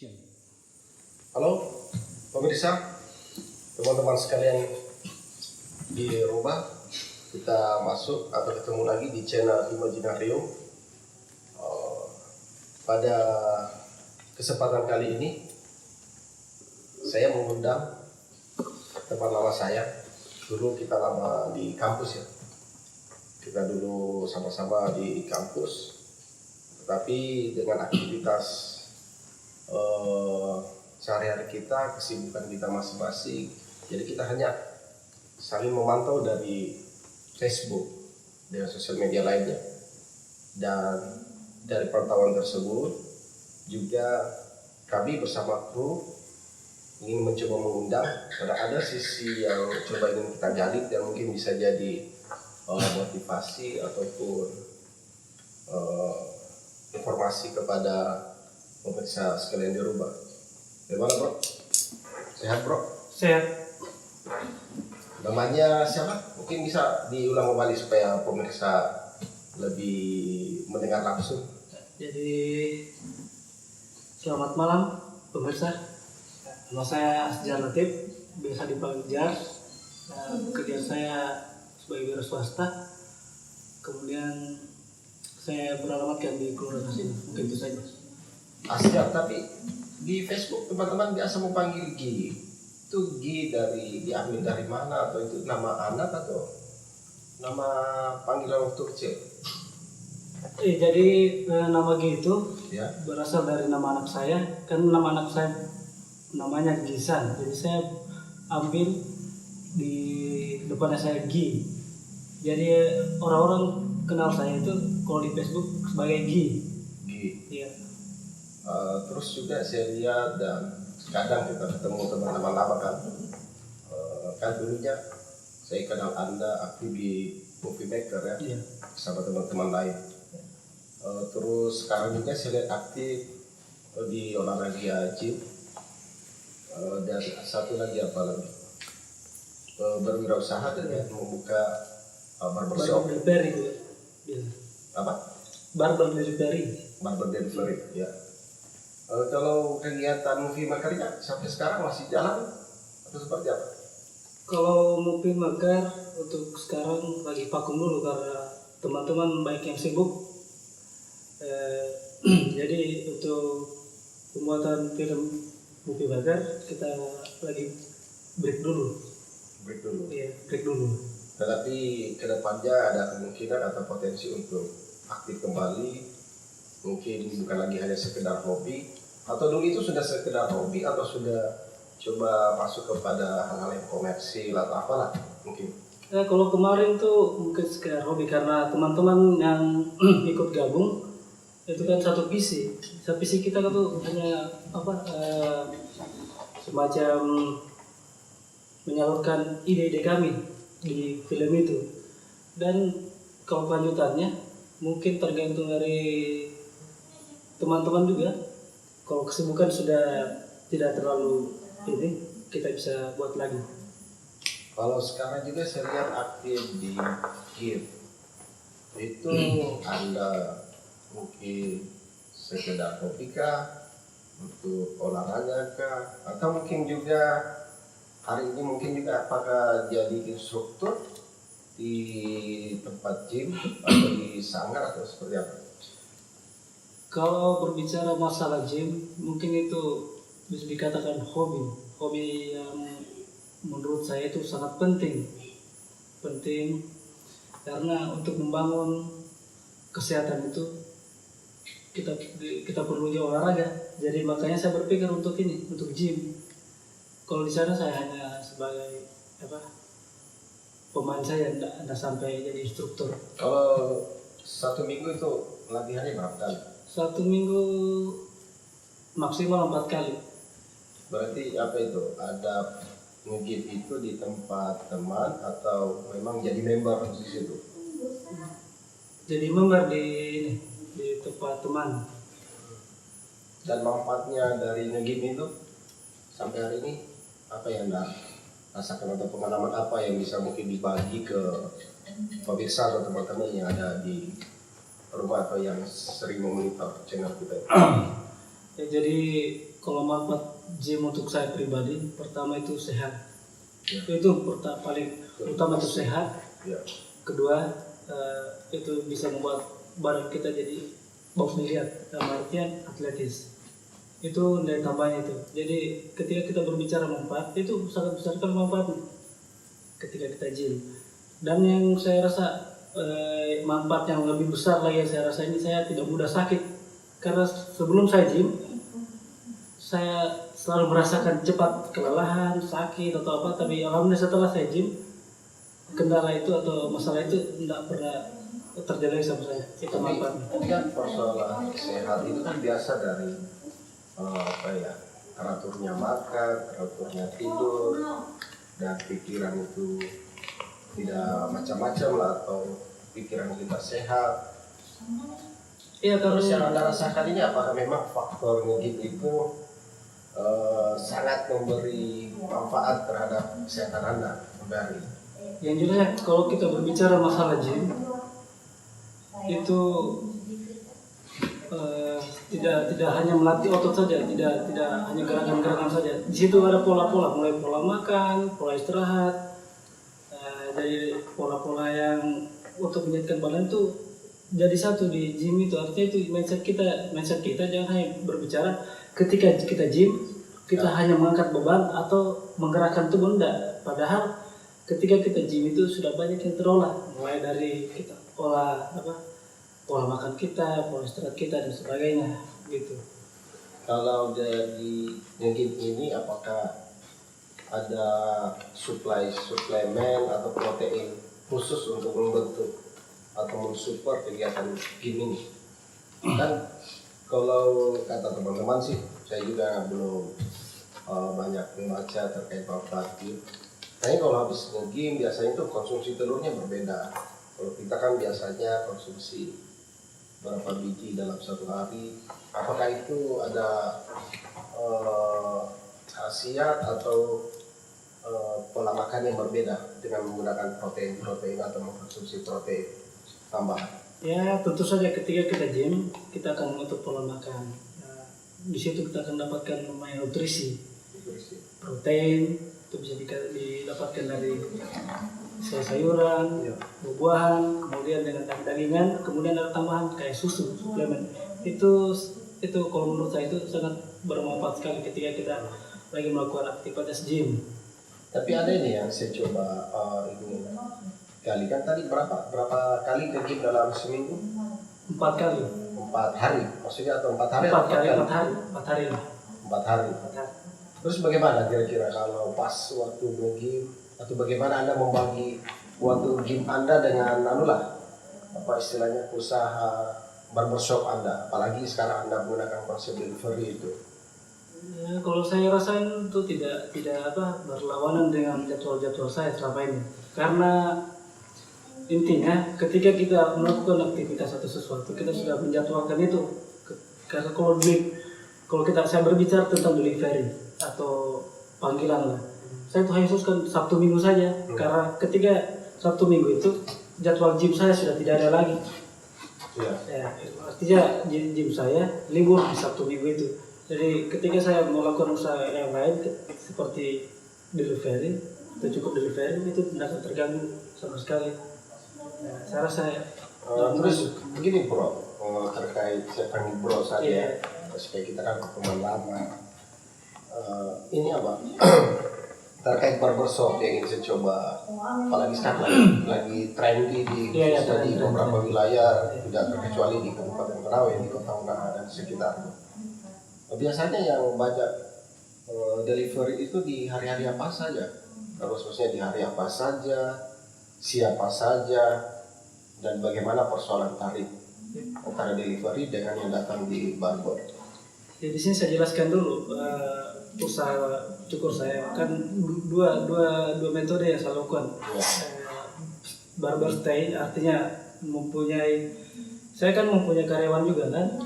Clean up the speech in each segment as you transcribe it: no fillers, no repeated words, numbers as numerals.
Action. Halo pemirsa, teman-teman sekalian di rumah, kita masuk atau ketemu lagi di channel Imajinarium. Pada kesempatan kali ini saya mengundang teman lama saya. Dulu kita lama di kampus ya, kita dulu sama-sama di kampus, tetapi dengan aktivitas sehari-hari kita, kesibukan kita masing-masing, jadi kita hanya saling memantau dari Facebook dan sosial media lainnya. Dan dari pantauan tersebut juga kami bersama kru ingin mencoba mengundang, karena ada sisi yang coba ingin kita gali dan mungkin bisa jadi motivasi ataupun informasi kepada pemirsa sekalian di rumah. Gimana bro? Sehat bro? Sehat. Namanya siapa? Mungkin bisa diulang kembali supaya pemirsa lebih mendengar langsung. Jadi selamat malam pemirsa. Nama saya Asjar Latif, biasa dipanggil Jar. Kerjaan saya sebagai wira swasta. Kemudian saya beralamatkan di Kelurahan sini, mungkin itu saja. Asjar, tapi di Facebook teman-teman biasa memanggil Gi. Itu Gi diambil dari mana, atau itu nama anak atau nama panggilan waktu kecil? Jadi nama Gi itu Ya. berasal dari nama anak saya. Kan nama anak saya namanya Gisan. Jadi saya ambil di depannya saya Gi. Jadi orang-orang kenal saya itu kalau di Facebook sebagai Gi. Gi. Iya. Terus juga saya lihat dan kadang kita ketemu teman-teman lama kan. Kan dulunya saya kenal Anda aktif di Movie Maker ya, Iya. sama teman-teman lain. Terus sekarang juga saya lihat aktif di olahraga gym. Dan satu lagi apa lagi? Berwirausaha dan ya, membuka barbershop. Barber delivery itu. Iya. Apa? Barber delivery. Barber delivery ya. Kalau kegiatan Movie Maker sampai sekarang masih jalan atau seperti apa? Kalau Movie Maker untuk sekarang lagi vakum dulu karena teman-teman baik yang sibuk. Jadi untuk pembuatan film Movie Maker kita lagi break dulu. Break dulu. Iya, break dulu. Tetapi kedepannya ada kemungkinan atau potensi untuk aktif kembali, mungkin bukan lagi hanya sekedar hobi, atau dulu itu sudah sekedar hobi atau sudah coba masuk kepada hal-hal yang komersil atau apalah mungkin. Kalau kemarin tuh mungkin sekedar hobi karena teman-teman yang ikut gabung itu kan satu visi. Satu visi kita tuh hanya semacam menyalurkan ide-ide kami di film itu. Dan kalau kelanjutannya mungkin tergantung dari teman-teman juga. Kalau kesibukan sudah tidak terlalu ini, kita bisa buat lagi. Kalau sekarang juga saya lihat aktif di game itu Anda mungkin sekedar hobi kah, untuk olahraga kah, atau mungkin juga hari ini mungkin juga apakah jadi instruktur di tempat gym atau di sanggar atau seperti apa? Kalau berbicara masalah gym, mungkin itu bisa dikatakan hobi yang menurut saya itu sangat penting karena untuk membangun kesehatan itu kita perlu olahraga. Jadi makanya saya berpikir untuk gym. Kalau di sana saya hanya sebagai pemain saja, tidak sampai jadi instruktur. Kalau satu minggu itu latihannya berapa kali? Satu minggu maksimal 4 kali. Berarti apa itu? Ada nge-gym itu di tempat teman atau memang jadi member di situ? Jadi member di tempat teman. Dan manfaatnya dari nge-gym itu sampai hari ini apa yang Anda rasakan atau pengalaman apa yang bisa mungkin dibagi ke pemirsa atau teman-teman yang ada di rumah atau yang sering memonitor channel kita? Ya, jadi kalau manfaat gym untuk saya pribadi, pertama itu sehat. Ya. Itu paling utama itu sehat. Ya. Kedua itu bisa membuat badan kita jadi bagus dilihat, dalam artian atletis. Itu nilai tambahnya itu. Jadi ketika kita berbicara manfaat, itu sangat besar sekali manfaatnya ketika kita gym. Dan yang saya rasa manfaat yang lebih besar lagi yang saya rasa ini, saya tidak mudah sakit. Karena sebelum saya gym, saya selalu merasakan cepat kelelahan, sakit atau apa. Tapi alhamdulillah setelah saya gym, kendala itu atau masalah itu tidak pernah terjadi sama saya. Itu manfaatnya. Tapi kan persoalan sehat itu kan biasa dari teraturnya makan, teraturnya tidur, dan pikiran itu tidak macam-macam lah, atau pikiran kita sehat. Iya, Terus yang kalau Anda rasakan ini apakah memang faktor nge-gym itu sangat memberi manfaat terhadap kesehatan Anda kembali? yang jelas kalau kita berbicara masalah gym itu tidak hanya melatih otot saja, tidak hanya gerakan-gerakan saja. Di situ ada pola-pola, mulai pola makan, pola istirahat, dari pola-pola yang untuk menjadikan badan itu jadi satu di gym itu. Artinya itu mindset kita jangan hanya berbicara ketika kita gym kita hanya mengangkat beban atau menggerakkan tubuh, enggak. Padahal ketika kita gym itu sudah banyak yang terolah, mulai dari kita pola makan kita, pola istirahat kita dan sebagainya gitu. Kalau dari nge-gym ini apakah ada suplemen atau protein khusus untuk membentuk atau mensupport kegiatan gym ini? Kan kalau kata teman-teman sih, saya juga belum banyak membaca terkait manfaat gym. Tapi kalau habis nge-gym biasanya itu konsumsi telurnya berbeda. Kalau kita kan biasanya konsumsi berapa biji dalam satu hari. Apakah itu ada khasiat atau pola makan yang berbeda dengan menggunakan protein atau mengkonsumsi protein tambahan? Ya, tentu saja ketika kita gym kita akan mengatur pola makan. Nah, di situ kita akan dapatkan lumayan nutrisi, protein itu bisa didapatkan dari sayur-sayuran, buah-buahan, kemudian dengan dagingan, kemudian ada tambahan kayak susu, suplemen. Itu kalau menurut saya itu sangat bermanfaat sekali ketika kita lagi melakukan aktivitas gym. Tapi ada ini yang saya coba ini kali kan tadi berapa kali ke gym dalam seminggu? 4 kali. 4 hari, maksudnya atau 4 hari? 4 kali, 4 hari. 4 hari. Terus bagaimana kira-kira kalau pas waktu nge-gym, atau bagaimana Anda membagi waktu gym Anda dengan apa istilahnya usaha barbershop Anda, apalagi sekarang Anda menggunakan konsep delivery itu? Ya, kalau saya rasain itu tidak berlawanan dengan jadwal saya selama ini. Karena intinya ketika kita melakukan aktivitas atau sesuatu kita sudah menjadwalkan itu. Karena kalau saya berbicara tentang delivery atau panggilan lah, saya tuh hanya khususkan Sabtu Minggu saja. Karena ketika Sabtu Minggu itu jadwal gym saya sudah tidak ada lagi. Ya, artinya gym saya libur di Sabtu Minggu itu. Jadi ketika saya melakukan usaha yang lain seperti delivery atau cukup delivery itu tidak akan terganggu sama sekali. Nah, saya rasa terus begini bro, terkait saya panggil bro saja, supaya kita kan teman lama. Ini apa? Terkait barbershop yang ingin saya coba, apalagi sekarang lagi trendy di beberapa wilayah, tidak terkecuali di Kabupaten Merauke, di Kota Ungaha dan sekitarnya. Biasanya yang banyak delivery itu di hari-hari apa saja? Terus maksudnya di hari apa saja, siapa saja, dan bagaimana persoalan tarif antara delivery dengan yang datang di barber? Ya, di sini saya jelaskan dulu usaha cukur saya kan dua metode yang saya lakukan. Barber stay artinya saya kan mempunyai karyawan juga kan.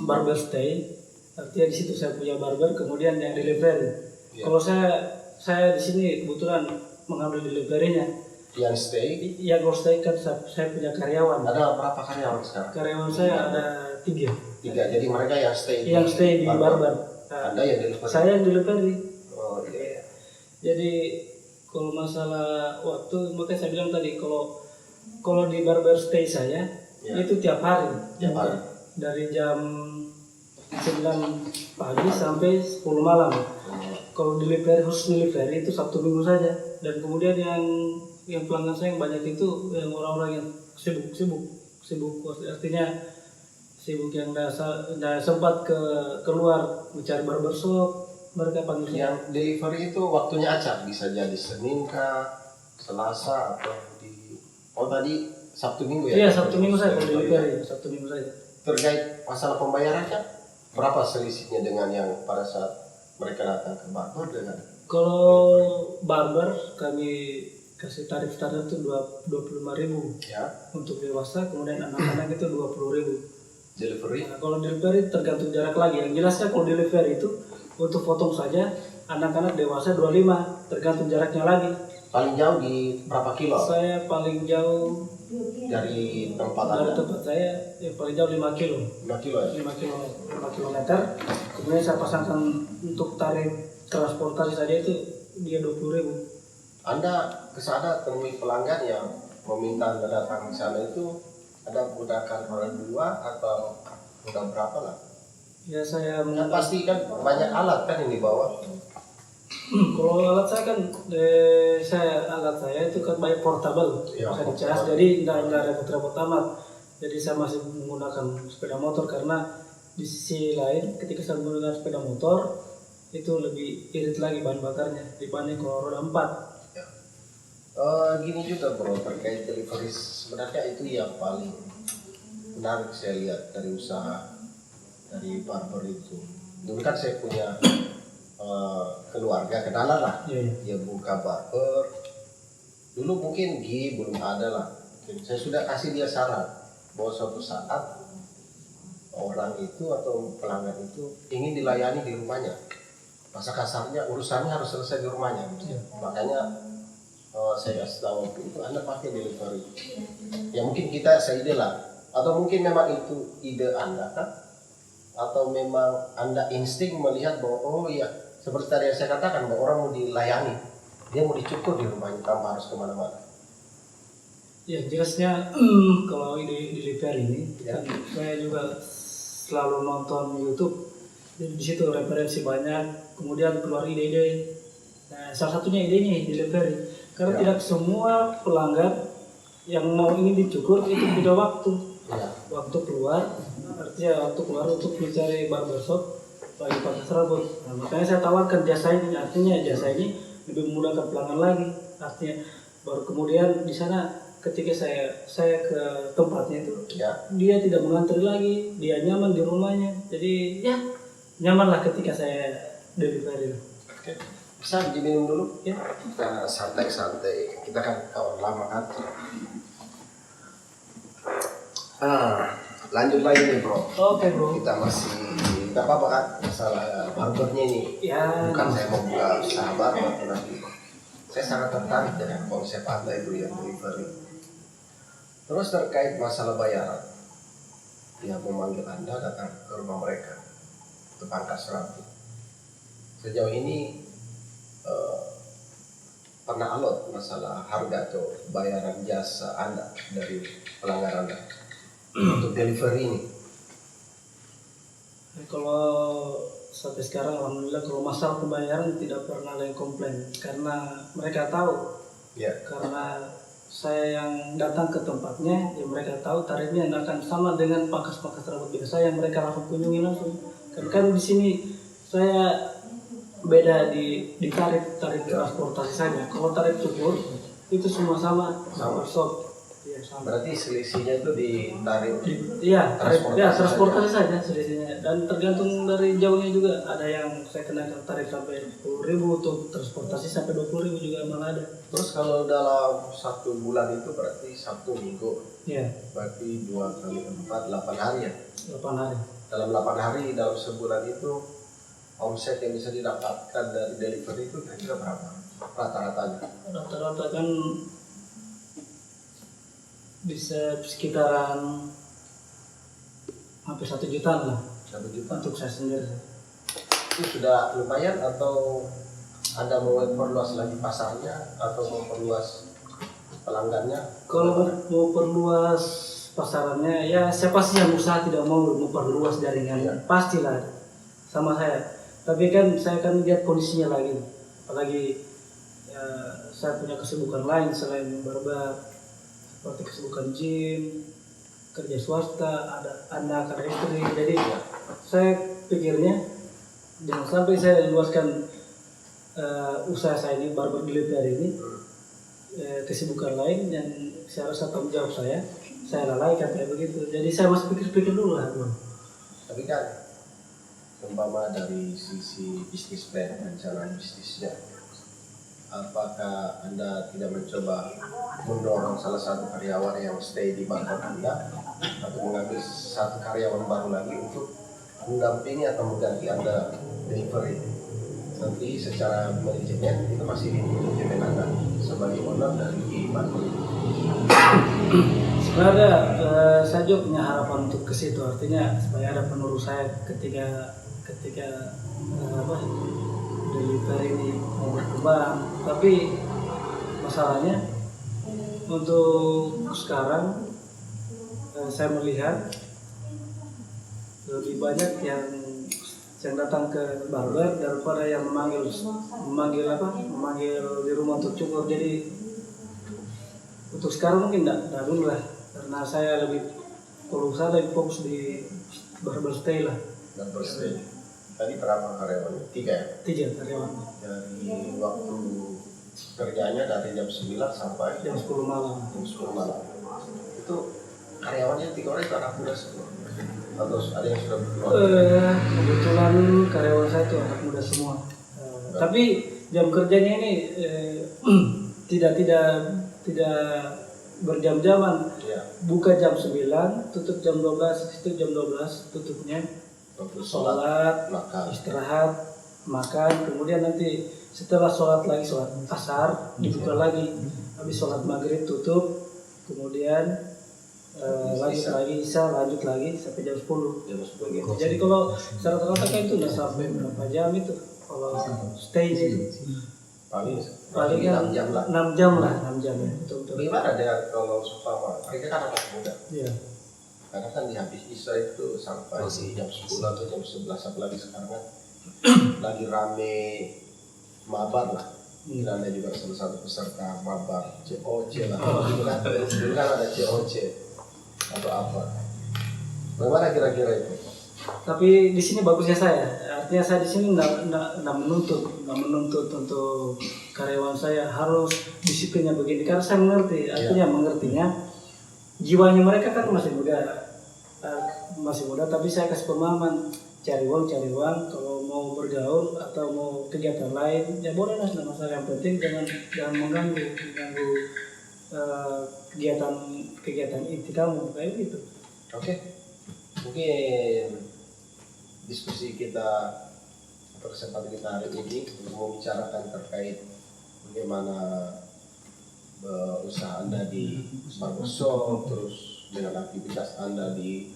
Barber stay artinya di situ saya punya barber, kemudian yang delivery. Kalau saya di sini kebetulan mengambil deliverynya. yang stay. Yang stay kan saya punya karyawan. Ada berapa karyawan sekarang? Karyawan saya ada 3. Jadi mereka yang stay di barber. Anda yang delivery? Saya yang delivery. Oh iya. Jadi kalau masalah waktu, makanya saya bilang tadi kalau di barber stay saya itu tiap hari. Dari jam 9 pagi sampai 10 malam. Kalau khusus delivery itu Sabtu Minggu saja. Dan kemudian yang pelanggan saya yang banyak itu yang orang-orang yang sibuk artinya sibuk yang tidak sempat keluar mencari barbershop, mereka panggil. Yang delivery itu waktunya acak, bisa jadi Senin kah, Selasa atau tadi Sabtu Minggu ya? Iya, Sabtu Minggu saya kalau delivery, Sabtu Minggu saja. Terkait masalah pembayarannya, berapa selisihnya dengan yang pada saat mereka datang ke barber dengan? Kalau barber kami kasih tarif standar itu 25.000 ya. Untuk dewasa, kemudian anak-anak itu 20.000. Delivery? Nah, kalau delivery tergantung jarak lagi. Yang jelasnya kalau delivery itu untuk potong saja, anak-anak dewasa 25, tergantung jaraknya lagi. Paling jauh di berapa kilo? Saya paling jauh dari tempat saya paling jauh 5 kilo. 5 kilo ya? 5 kilometer. Kemudian saya pasangkan untuk tarif transportasi saja itu dia 20.000. Anda kesana temui pelanggan yang meminta Anda datang ke sana itu ada menggunakan roda 2 atau roda berapa lah? Ya saya pasti kan banyak alat kan yang dibawa. Kalau alat saya kan alat saya itu kan banyak portable, ya, bisa dicas, jadi nggak repot-repot amat. Jadi saya masih menggunakan sepeda motor karena di sisi lain ketika saya menggunakan sepeda motor itu lebih irit lagi bahan bakarnya dibanding kalau roda 4. Gini juga bro, terkait delivery sebenarnya itu yang paling menarik saya lihat dari usaha dari barber itu. Dulu kan saya punya keluarga kenalan lah, dia buka barber. Dulu mungkin belum ada lah. Saya sudah kasih dia saran bahwa suatu saat orang itu atau pelanggan itu ingin dilayani di rumahnya. Masa kasarnya urusannya harus selesai di rumahnya. Makanya saya kasih tahu waktu itu Anda pakai delivery. Ya mungkin kita seide lah, atau mungkin memang itu ide Anda kan? Atau memang Anda insting melihat bahwa oh iya, seperti tadi yang saya katakan bahwa orang mau dilayani, dia mau dicukur di rumahnya tanpa harus kemana-mana. Ya jelasnya kalau ide delivery ini kan saya juga selalu nonton YouTube. Jadi di situ referensi banyak, kemudian keluar ide-ide. Nah, salah satunya idenya delivery. Karena tidak semua pelanggan yang mau ini dicukur itu beda waktu. Waktu keluar, artinya waktu keluar untuk mencari barbershop bagi pangkas rambut. Nah, makanya saya tawarkan jasa ini, artinya jasa ini lebih memudahkan pelanggan lagi. Artinya baru kemudian di sana ketika saya ke tempatnya itu, dia tidak mengantri lagi, dia nyaman di rumahnya. Jadi ya nyaman lah ketika saya delivery. Bisa diminum dulu ya, kita santai-santai, kita kan kawan lama kan. Lanjut lagi nih bro. Oke bro. Kita masih nggak apa-apa kan masalah barbernya ini. Bukan saya mau buka usaha barber tapi saya sangat tertarik dengan konsep Anda itu ya, delivery. Terus terkait masalah bayaran, dia memanggil Anda datang ke rumah mereka untuk pangkas rambut. Sejauh ini pernah alot masalah harga atau bayaran jasa Anda dari pelanggan Anda untuk delivery ini? Kalau sampai sekarang alhamdulillah kalau masalah pembayaran tidak pernah ada yang komplain karena mereka tahu. Karena saya yang datang ke tempatnya, ya mereka tahu tarifnya akan sama dengan pangkas-pangkas rambut biasa yang mereka langsung kunjungi langsung. Kan di sini saya beda di tarif transportasi saja. Kalau tarif cukur itu semua sama. Shop. Ya, sama. Berarti selisihnya itu di tarif. Transportasi saja selisihnya. Dan tergantung dari jauhnya juga. Ada yang saya kenakan tarif sampai 10.000 untuk transportasi sampai 20.000 juga malah ada. Terus kalau dalam 1 bulan itu berarti Sabtu Minggu. Berarti 2 kali 4 8 hari ya. 8 hari. Dalam 8 hari dalam sebulan itu omset yang bisa didapatkan dari delivery itu kira-kira berapa rata-ratanya? Rata-rata kan bisa sekitaran hampir 1 jutaan lah 1 juta. untuk saya sendiri. Itu sudah lumayan atau Anda mau perluas lagi pasarnya atau mau perluas pelanggannya? Kalau mau perluas pasarannya, ya siapa sih yang usaha tidak mau memperluas jaringannya? Pastilah sama saya. Tapi kan saya kan lihat kondisinya lagi, apalagi ya, saya punya kesibukan lain selain barber, seperti kesibukan gym, kerja swasta, ada anak, ada istri. Jadi saya pikirnya jangan sampai saya luaskan usaha saya ini, barber delivery ini, kesibukan lain yang saya rasa tanggung jawab saya lalaikan kayak begitu. Jadi saya masih pikir-pikir dulu lah, bro. Tapi kan umpama dari sisi bisnis plan, rencana bisnisnya, apakah Anda tidak mencoba mendorong salah satu karyawan yang stay di barber Anda atau mengambil satu karyawan baru lagi untuk mendampingi atau mengganti Anda delivery? Nanti secara manajemen itu masih di manajemen Anda sebagai owner dari barber. Sebenarnya saya juga punya harapan untuk ke situ, artinya supaya ada penerus saya ketika delivery ini mau berkembang. Tapi masalahnya untuk sekarang saya melihat lebih banyak yang datang ke barber daripada yang memanggil di rumah untuk cukur. Jadi untuk sekarang mungkin tidak dulu lah, karena saya lebih fokus di barber stay lah. Barber stay. Tadi berapa karyawannya? 3 ya? 3 karyawan. Dari waktu kerjanya dari jam 9 sampai jam 10 malam. Jam 10 malam. Itu karyawannya 3 orang itu anak muda semua? Atau ada yang sudah berkeluarga? Kebetulan karyawan saya itu anak muda semua. Tapi jam kerjanya ini tidak berjam-jaman. Ya. Buka jam 9, tutup jam 12, itu jam 12 tutupnya. Sholat, istirahat, makan, kemudian nanti setelah sholat asar dibuka lagi, habis sholat maghrib tutup, kemudian lanjut lagi sampai jam 10. Gitu. Jadi kalau rata-rata kan itu udah sampai berapa jam itu kalau stay itu? Paling kan 6 jam lah. Bagaimana dia kalau seumpama mereka kan anak muda? Iya. Karena kan di habis Isya itu sampai jam 10 atau jam 11, apalagi sekarang kan lagi rame mabar lah. Mungkin Anda juga salah satu peserta mabar COC lah. Dulu kan ada COC atau apa. Bagaimana kira-kira itu? Tapi di sini bagusnya saya, artinya saya di sini nggak menuntut untuk karyawan saya harus disiplinnya begini, karena saya mengerti, artinya mengertinya jiwanya mereka kan masih muda, tapi saya kasih pemahaman, cari uang, kalau mau bergaul atau mau kegiatan lain ya boleh lah, tidak masalah, yang penting jangan mengganggu kegiatan inti kamu kayak gitu. Oke. Mungkin diskusi kita atau kesempatan kita hari ini untuk membicarakan terkait bagaimana usaha Anda di barbershop, terus dengan aktivitas Anda di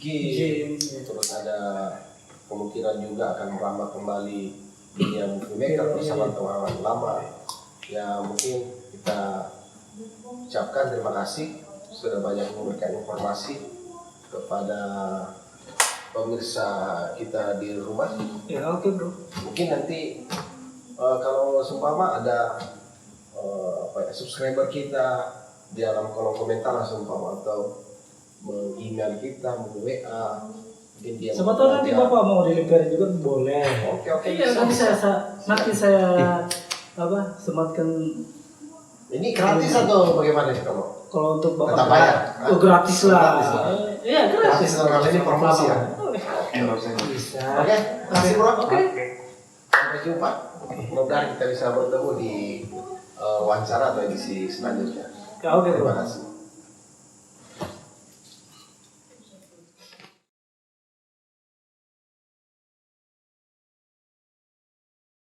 gym, terus ada kemungkinan juga akan merambah kembali dunia movie maker bersama teman lama. Ya mungkin kita ucapkan terima kasih sudah banyak memberikan informasi kepada pemirsa kita di rumah. Ya oke bro. Mungkin nanti kalau seumpama ada subscriber kita di dalam kolom komentar langsung atau email kita, WA, mungkin dia. Sebetulnya nanti bapak mau delivery juga boleh. Oke. Iya, nanti saya sematkan. Ini gratis atau bagaimana sih kalau untuk bapak? Tetap bayar. Gratis lah. Iya gratis. Kalau ini promosi ya. Bisa. Oke, kasih bro. Oke. Sampai jumpa. Mudah-mudahan kita bisa bertemu di wawancara atau edisi selanjutnya. Oke bro. Terima kasih.